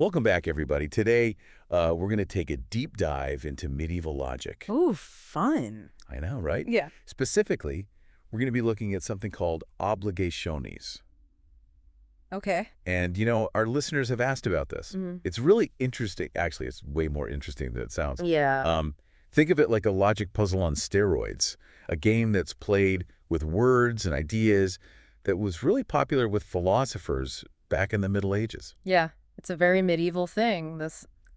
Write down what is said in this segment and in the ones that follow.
Welcome back, everybody. Today, we're going to take a deep dive into medieval logic. Ooh, fun. I know, right? Yeah. Specifically, we're going to be looking at something called obligationes. Okay. And, our listeners have asked about this. Mm-hmm. It's really interesting. Actually, it's way more interesting than it sounds. Yeah. Think of it like a logic puzzle on steroids, a game that's played with words and ideas that was really popular with philosophers back in the Middle Ages. Yeah. It's a very medieval thing.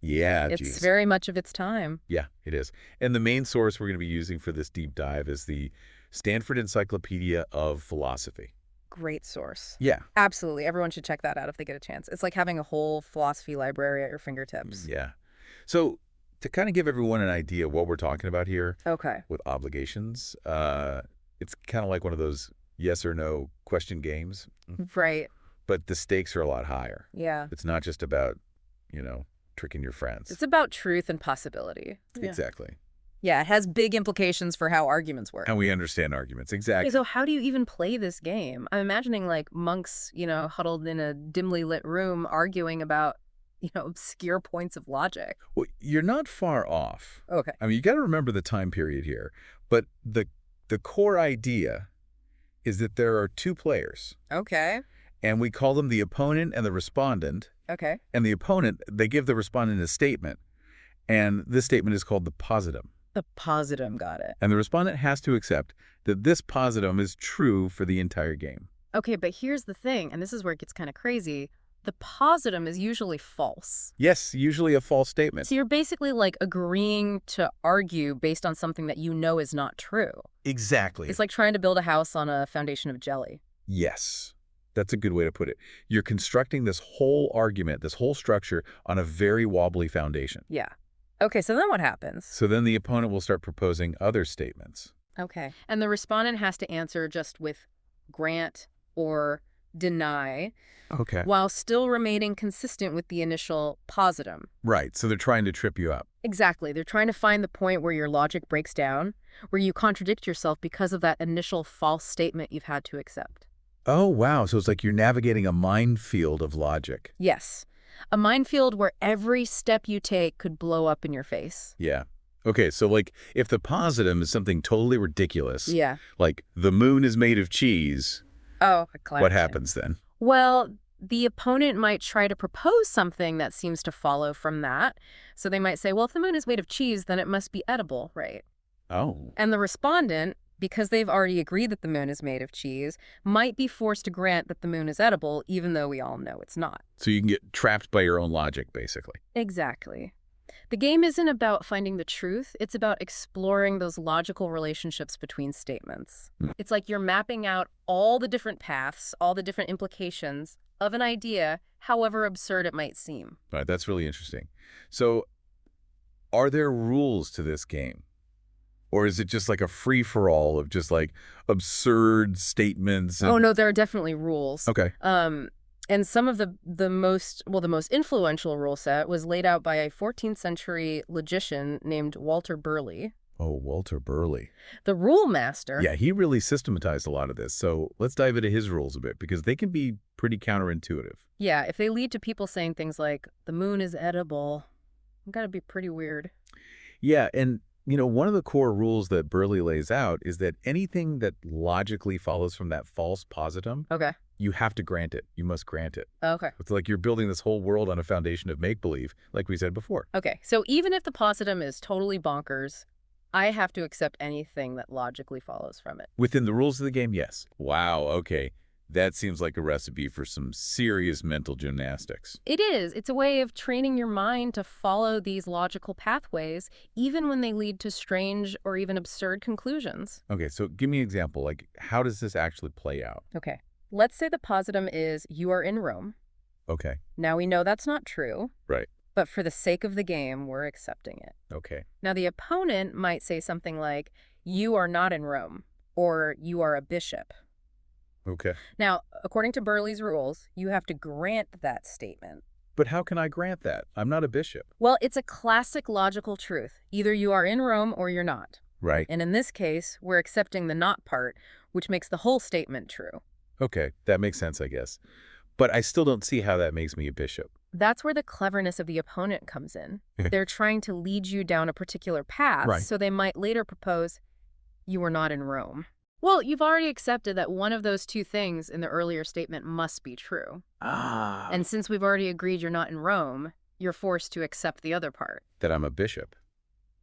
Yeah, It's geez. very much of its time. Yeah, it is. And the main source we're going to be using for this deep dive is the Stanford Encyclopedia of Philosophy. Great source. Yeah. Absolutely. Everyone should check that out if they get a chance. It's like having a whole philosophy library at your fingertips. Yeah. So to kind of give everyone an idea of what we're talking about here Okay. with obligations, it's kind of like one of those yes or no question games, Right. but the stakes are a lot higher. Yeah. It's not just about, tricking your friends. It's about truth and possibility. Yeah. Exactly. Yeah, it has big implications for how arguments work. And we understand arguments. Exactly. Okay, so how do you even play this game? I'm imagining like monks, huddled in a dimly lit room arguing about, obscure points of logic. Well, you're not far off. Okay. I mean, you got to remember the time period here. But the core idea is that there are two players, Okay. and we call them the opponent and the respondent. Okay. And the opponent, they give the respondent a statement, and this statement is called the positum. The positum, got it. And the respondent has to accept that this positum is true for the entire game. Okay, but here's the thing, and this is where it gets kind of crazy. The positum is usually false. Yes, usually a false statement. So you're basically like agreeing to argue based on something that you know is not true. Exactly. It's like trying to build a house on a foundation of jelly. Yes. That's a good way to put it. You're constructing this whole argument, this whole structure on a very wobbly foundation. Yeah. Okay, so then what happens? So then the opponent will start proposing other statements. Okay. And the respondent has to answer just with grant or deny, Okay. while still remaining consistent with the initial positum. Right. So they're trying to trip you up. Exactly. They're trying to find the point where your logic breaks down, where you contradict yourself because of that initial false statement you've had to accept. Oh, wow. So it's like you're navigating a minefield of logic. Yes. A minefield where every step you take could blow up in your face. Yeah. Okay, so like if the positum is something totally ridiculous, Yeah. like the moon is made of cheese, Oh, what happens then? Well, the opponent might try to propose something that seems to follow from that. So they might say, well, if the moon is made of cheese, then it must be edible, right? Oh. And the respondent, because they've already agreed that the moon is made of cheese, might be forced to grant that the moon is edible, even though we all know it's not. So you can get trapped by your own logic, basically. Exactly. The game isn't about finding the truth. It's about exploring those logical relationships between statements. It's like you're mapping out all the different paths, all the different implications of an idea, however absurd it might seem. All right, that's really interesting. So are there rules to this game? Or is it just like a free-for-all of just like absurd statements? Oh, no, there are definitely rules. Okay. And some of the most influential rule set was laid out by a 14th century logician named Walter Burley. Oh, Walter Burley. The rule master. Yeah, he really systematized a lot of this. So let's dive into his rules a bit because they can be pretty counterintuitive. Yeah, if they lead to people saying things like, the moon is edible, it's got to be pretty weird. Yeah, and one of the core rules that Burley lays out is that anything that logically follows from that false positum, Okay. you have to grant it. You must grant it. Okay. It's like you're building this whole world on a foundation of make-believe, like we said before. Okay. So even if the positum is totally bonkers, I have to accept anything that logically follows from it. Within the rules of the game, yes. Wow, okay. That seems like a recipe for some serious mental gymnastics. It is. It's a way of training your mind to follow these logical pathways, even when they lead to strange or even absurd conclusions. Okay, so give me an example. Like, how does this actually play out? Okay. Let's say the positum is you are in Rome. Okay. Now we know that's not true. Right. But for the sake of the game, we're accepting it. Okay. Now the opponent might say something like, you are not in Rome, or you are a bishop. Okay. Now, according to Burley's rules, you have to grant that statement. But how can I grant that? I'm not a bishop. Well, it's a classic logical truth. Either you are in Rome or you're not. Right. And in this case, we're accepting the not part, which makes the whole statement true. Okay, that makes sense, I guess. But I still don't see how that makes me a bishop. That's where the cleverness of the opponent comes in. They're trying to lead you down a particular path, Right. so they might later propose, you were not in Rome. Well, you've already accepted that one of those two things in the earlier statement must be true. Ah. And since we've already agreed you're not in Rome, you're forced to accept the other part. That I'm a bishop.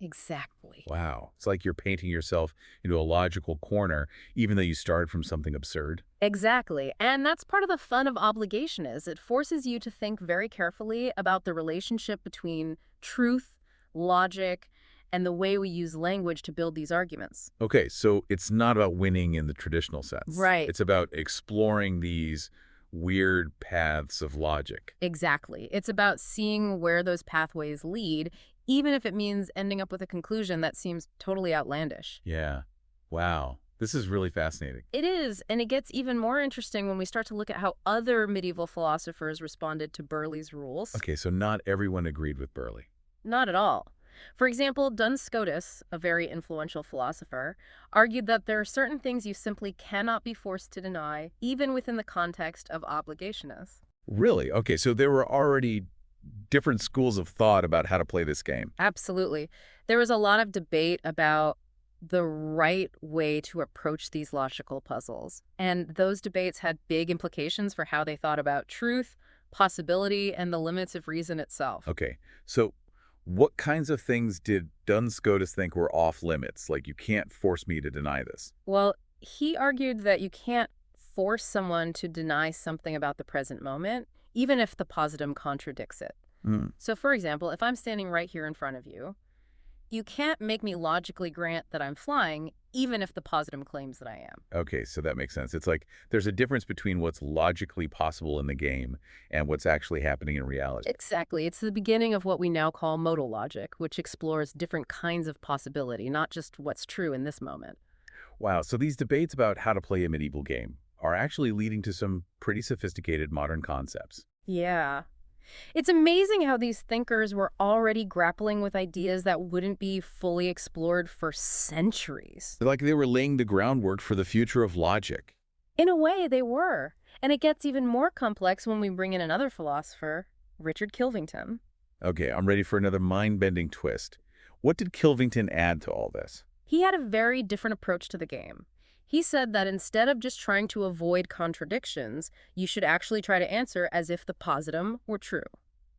Exactly. Wow. It's like you're painting yourself into a logical corner, even though you started from something absurd. Exactly. And that's part of the fun of obligation is it forces you to think very carefully about the relationship between truth, logic, and the way we use language to build these arguments. Okay, so it's not about winning in the traditional sense. Right. It's about exploring these weird paths of logic. Exactly. It's about seeing where those pathways lead, even if it means ending up with a conclusion that seems totally outlandish. Yeah. Wow. This is really fascinating. It is, and it gets even more interesting when we start to look at how other medieval philosophers responded to Burley's rules. Okay, so not everyone agreed with Burley. Not at all. For example, Duns Scotus, a very influential philosopher, argued that there are certain things you simply cannot be forced to deny, even within the context of obligationis. Really? Okay, so there were already different schools of thought about how to play this game. Absolutely. There was a lot of debate about the right way to approach these logical puzzles. And those debates had big implications for how they thought about truth, possibility, and the limits of reason itself. Okay, so what kinds of things did Duns Scotus think were off limits? Like, you can't force me to deny this. Well, he argued that you can't force someone to deny something about the present moment, even if the positum contradicts it. So, for example, if I'm standing right here in front of you, you can't make me logically grant that I'm flying, even if the positum claims that I am. Okay, so that makes sense. It's like there's a difference between what's logically possible in the game and what's actually happening in reality. Exactly. It's the beginning of what we now call modal logic, which explores different kinds of possibility, not just what's true in this moment. Wow, so these debates about how to play a medieval game are actually leading to some pretty sophisticated modern concepts. Yeah. It's amazing how these thinkers were already grappling with ideas that wouldn't be fully explored for centuries. Like they were laying the groundwork for the future of logic. In a way, they were. And it gets even more complex when we bring in another philosopher, Richard Kilvington. Okay, I'm ready for another mind-bending twist. What did Kilvington add to all this? He had a very different approach to the game. He said that instead of just trying to avoid contradictions, you should actually try to answer as if the positum were true.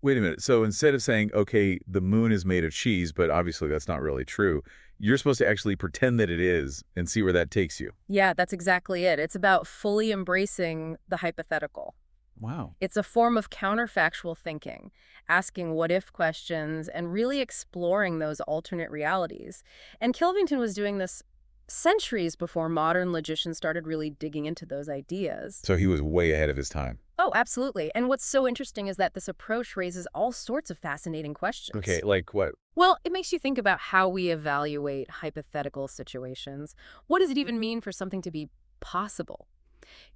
Wait a minute. So instead of saying, okay, the moon is made of cheese, but obviously that's not really true, you're supposed to actually pretend that it is and see where that takes you. Yeah, that's exactly it. It's about fully embracing the hypothetical. Wow. It's a form of counterfactual thinking, asking what-if questions and really exploring those alternate realities. And Kilvington was doing this centuries before modern logicians started really digging into those ideas. So he was way ahead of his time. Oh, absolutely. And what's so interesting is that this approach raises all sorts of fascinating questions. Okay, like what? Well, it makes you think about how we evaluate hypothetical situations. What does it even mean for something to be possible?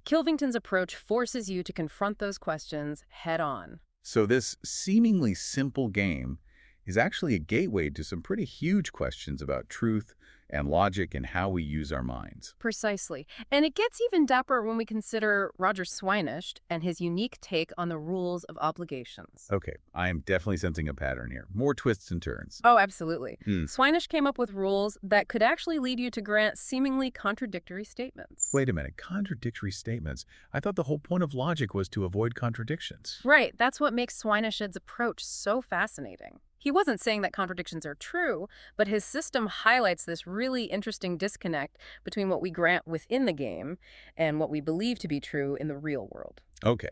Kilvington's approach forces you to confront those questions head on. So this seemingly simple game is actually a gateway to some pretty huge questions about truth and logic and how we use our minds. Precisely. And it gets even dapper when we consider Roger Swinish and his unique take on the rules of obligations. Okay, I am definitely sensing a pattern here. More twists and turns. Oh, absolutely. Hmm. Swinish came up with rules that could actually lead you to grant seemingly contradictory statements. Wait a minute, contradictory statements? I thought the whole point of logic was to avoid contradictions. Right, that's what makes Swinish's approach so fascinating. He wasn't saying that contradictions are true, but his system highlights this really interesting disconnect between what we grant within the game and what we believe to be true in the real world. Okay,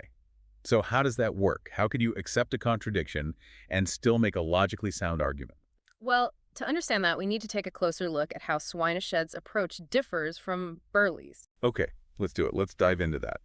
so how does that work? How could you accept a contradiction and still make a logically sound argument? Well, to understand that, we need to take a closer look at how Swinish's approach differs from Burley's. Okay, let's do it. Let's dive into that.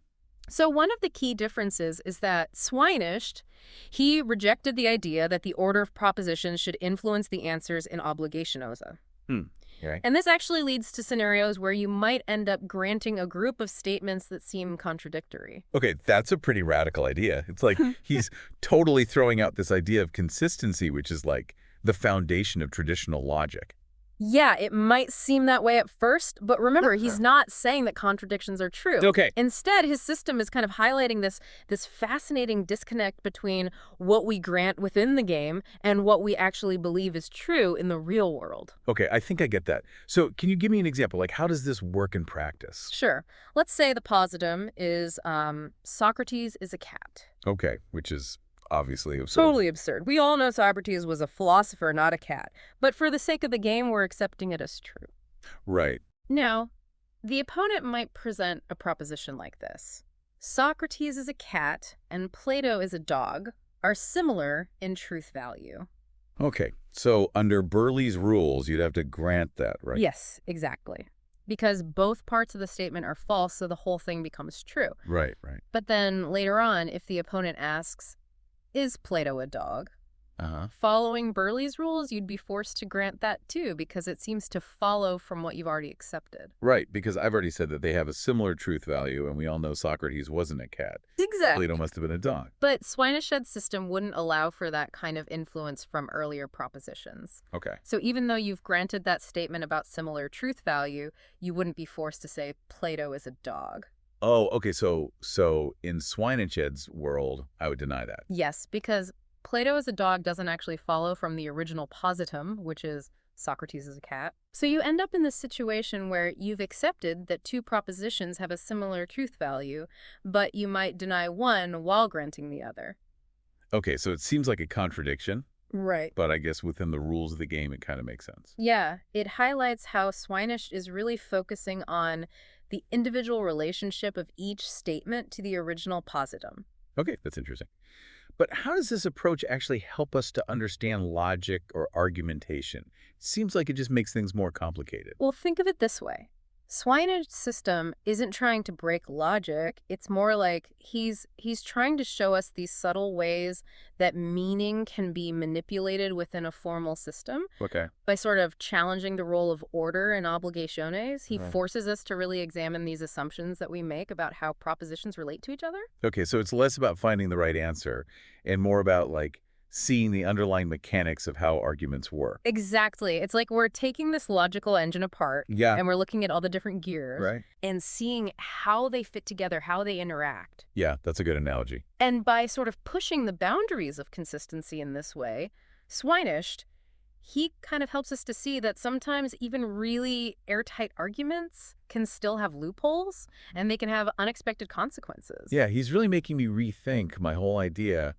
So one of the key differences is that Swinish, he rejected the idea that the order of propositions should influence the answers in obligationosa. Okay. And this actually leads to scenarios where you might end up granting a group of statements that seem contradictory. Okay, that's a pretty radical idea. It's like he's totally throwing out this idea of consistency, which is like the foundation of traditional logic. Yeah, it might seem that way at first, but remember, he's not saying that contradictions are true. Okay. Instead, his system is kind of highlighting this fascinating disconnect between what we grant within the game and what we actually believe is true in the real world. Okay, I think I get that. So can you give me an example? Like, how does this work in practice? Sure. Let's say the positum is Socrates is a cat. Okay, which is obviously absurd. Totally absurd. We all know Socrates was a philosopher, not a cat. But for the sake of the game, we're accepting it as true. Right. Now, the opponent might present a proposition like this. Socrates is a cat and Plato is a dog are similar in truth value. Okay, so under Burley's rules, you'd have to grant that, right? Yes, exactly. Because both parts of the statement are false, so the whole thing becomes true. Right, right. But then later on, if the opponent asks, is Plato a dog? Uh-huh. Following Burley's rules, you'd be forced to grant that too, because it seems to follow from what you've already accepted. Right, because I've already said that they have a similar truth value, and we all know Socrates wasn't a cat. Exactly. Plato must have been a dog. But Swineshed's system wouldn't allow for that kind of influence from earlier propositions. Okay. So even though you've granted that statement about similar truth value, you wouldn't be forced to say Plato is a dog. Oh, okay, so in Swineshed's world, I would deny that. Yes, because Plato as a dog doesn't actually follow from the original positum, which is Socrates is a cat. So you end up in this situation where you've accepted that two propositions have a similar truth value, but you might deny one while granting the other. Okay, so it seems like a contradiction, Right. but I guess within the rules of the game, it kind of makes sense. Yeah, it highlights how Swinish is really focusing on the individual relationship of each statement to the original positum. Okay, that's interesting. But how does this approach actually help us to understand logic or argumentation? It seems like it just makes things more complicated. Well, think of it this way. Swineh's system isn't trying to break logic. It's more like he's trying to show us these subtle ways that meaning can be manipulated within a formal system Okay. by sort of challenging the role of order and obligationes. He Right. forces us to really examine these assumptions that we make about how propositions relate to each other. Okay, so it's less about finding the right answer and more about, like, seeing the underlying mechanics of how arguments work. Exactly. It's like we're taking this logical engine apart Yeah. and we're looking at all the different gears Right? and seeing how they fit together, how they interact. Yeah, that's a good analogy. And by sort of pushing the boundaries of consistency in this way, Swinish, he kind of helps us to see that sometimes even really airtight arguments can still have loopholes and they can have unexpected consequences. Yeah, he's really making me rethink my whole idea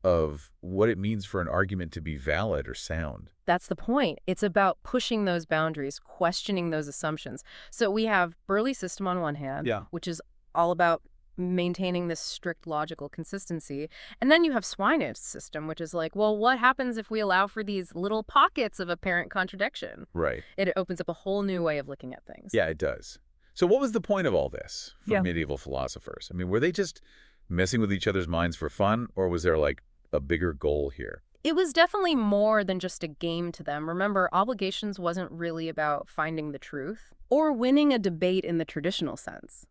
of what it means for an argument to be valid or sound. That's the point. It's about pushing those boundaries, questioning those assumptions. So we have Burley's system on one hand, Yeah. which is all about maintaining this strict logical consistency. And then you have Swineh's system, which is like, well, what happens if we allow for these little pockets of apparent contradiction? Right. It opens up a whole new way of looking at things. Yeah, it does. So what was the point of all this for Yeah. medieval philosophers? I mean, were they just messing with each other's minds for fun, or was there, like, a bigger goal here? It was definitely more than just a game to them. Remember, Obligations wasn't really about finding the truth or winning a debate in the traditional sense.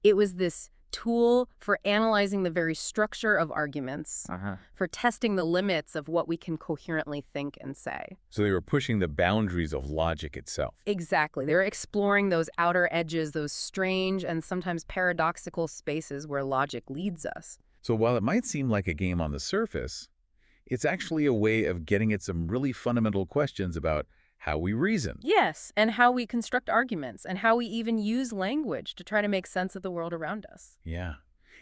It was this tool for analyzing the very structure of arguments, for testing the limits of what we can coherently think and say. So they were pushing the boundaries of logic itself. Exactly. They're exploring those outer edges, those strange and sometimes paradoxical spaces where logic leads us. So while it might seem like a game on the surface, it's actually a way of getting at some really fundamental questions about how we reason. Yes, and how we construct arguments and how we even use language to try to make sense of the world around us. Yeah.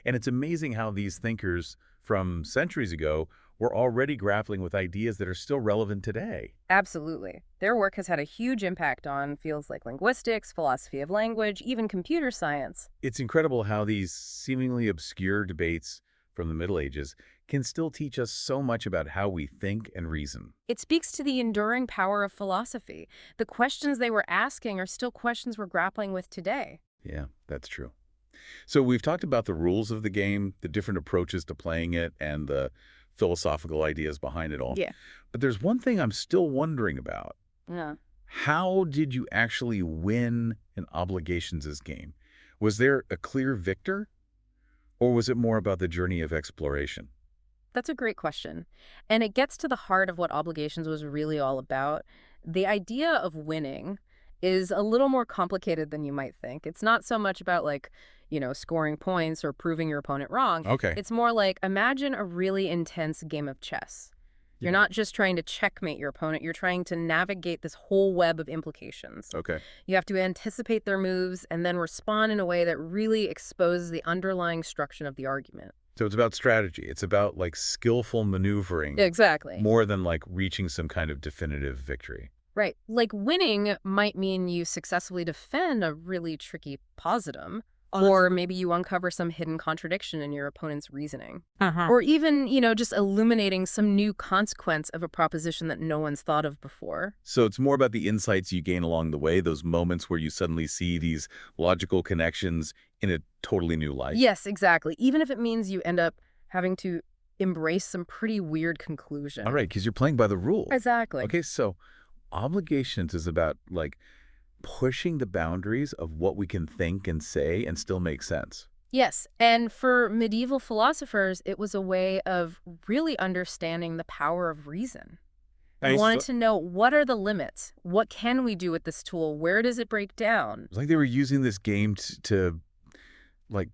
And it's amazing how these thinkers from centuries ago were already grappling with ideas that are still relevant today. Absolutely. Their work has had a huge impact on fields like linguistics, philosophy of language, even computer science. It's incredible how these seemingly obscure debates from the Middle Ages can still teach us so much about how we think and reason. It speaks to the enduring power of philosophy. The questions they were asking are still questions we're grappling with today. Yeah, that's true. So we've talked about the rules of the game, the different approaches to playing it, and the philosophical ideas behind it all. Yeah. But there's one thing I'm still wondering about. Yeah. How did you actually win an Obligations' game? Was there a clear victor? Or was it more about the journey of exploration? That's a great question. And it gets to the heart of what obligations was really all about. The idea of winning is a little more complicated than you might think. It's not so much about scoring points or proving your opponent wrong. Okay. It's more like imagine a really intense game of chess. You're Yeah. not just trying to checkmate your opponent, you're trying to navigate this whole web of implications. Okay. You have to anticipate their moves and then respond in a way that really exposes the underlying structure of the argument. So it's about strategy. It's about like skillful maneuvering Exactly. more than like reaching some kind of definitive victory. Right. Like winning might mean you successfully defend a really tricky positum, or maybe you uncover some hidden contradiction in your opponent's reasoning. Or even, just illuminating some new consequence of a proposition that no one's thought of before. So it's more about the insights you gain along the way, those moments where you suddenly see these logical connections in a totally new light. Yes, exactly. Even if it means you end up having to embrace some pretty weird conclusion. All right, because you're playing by the rules. Exactly. Okay, so obligations is about like pushing the boundaries of what we can think and say and still make sense. Yes, and for medieval philosophers, it was a way of really understanding the power of reason. They wanted to know, what are the limits? What can we do with this tool? Where does it break down? It's like they were using this game to like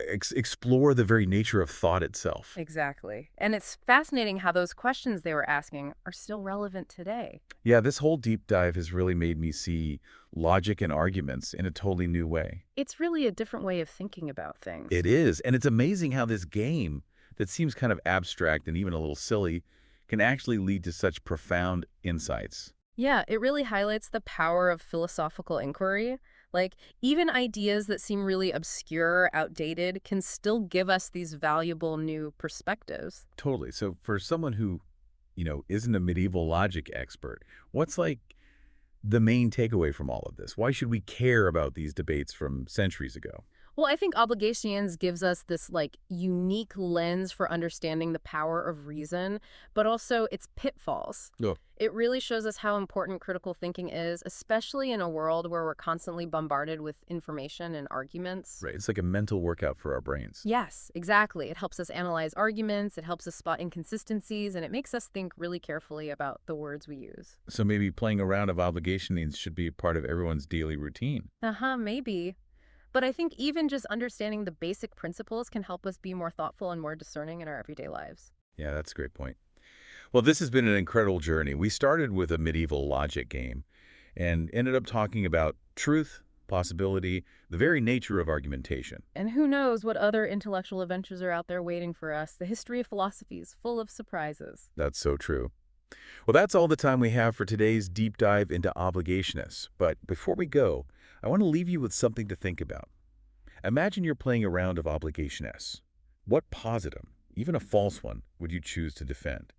explore the very nature of thought itself. Exactly. And it's fascinating how those questions they were asking are still relevant today. Yeah, this whole deep dive has really made me see logic and arguments in a totally new way. It's really a different way of thinking about things. It is, and it's amazing how this game that seems kind of abstract and even a little silly can actually lead to such profound insights. Yeah, it really highlights the power of philosophical inquiry. Like, even ideas that seem really obscure or outdated can still give us these valuable new perspectives. Totally. So for someone who, isn't a medieval logic expert, what's like the main takeaway from all of this? Why should we care about these debates from centuries ago? Well, I think Obligations gives us this unique lens for understanding the power of reason, but also its pitfalls. Yeah. It really shows us how important critical thinking is, especially in a world where we're constantly bombarded with information and arguments. Right. It's like a mental workout for our brains. Yes, exactly. It helps us analyze arguments, it helps us spot inconsistencies, and it makes us think really carefully about the words we use. So maybe playing a round of obligations should be part of everyone's daily routine. Maybe. But I think even just understanding the basic principles can help us be more thoughtful and more discerning in our everyday lives. Yeah, that's a great point. Well, this has been an incredible journey. We started with a medieval logic game and ended up talking about truth, possibility, the very nature of argumentation. And who knows what other intellectual adventures are out there waiting for us. The history of philosophy is full of surprises. That's so true. Well, that's all the time we have for today's deep dive into obligationists. But before we go, I want to leave you with something to think about. Imagine you're playing a round of obligationists. What positum, even a false one, would you choose to defend?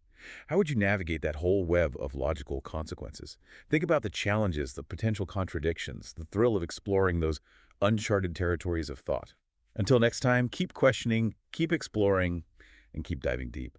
How would you navigate that whole web of logical consequences? Think about the challenges, the potential contradictions, the thrill of exploring those uncharted territories of thought. Until next time, keep questioning, keep exploring, and keep diving deep.